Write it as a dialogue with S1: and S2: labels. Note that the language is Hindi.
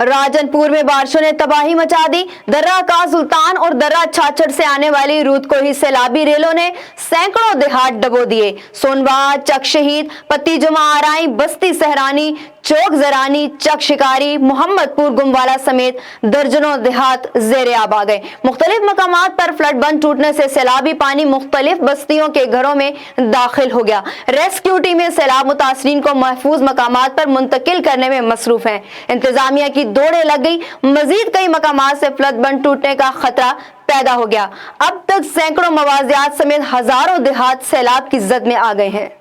S1: राजनपुर में बारिशों ने तबाही मचा दी। दर्रा का सुल्तान और दर्रा छाछड़ से आने वाली रूदकोही सैलाबी रेलों ने सैकड़ों देहात डबो दिए। सोनवा, चक शहीद, पत्ती जुमा आराई, बस्ती सहरानी, चौक जरानी, चक शिकारी, मोहम्मदपुर गुमवाला समेत दर्जनों देहात जेरे आब आ गए। मुख्तलिफ मकामात पर फ्लड बंद टूटने से सैलाबी पानी मुख्तलिफ बस्तियों के घरों में दाखिल हो गया। रेस्क्यू टीमें सैलाब मुतासरीन को महफूज मकामात पर मुंतकिल करने में मसरूफ हैं। इंतजामिया की दौड़े लग गई। मजीद कई मकामात से फ्लड बंद टूटने का खतरा पैदा हो गया। अब तक सैकड़ों मवाजियात समेत हजारों देहात सैलाब की जद में आ गए हैं।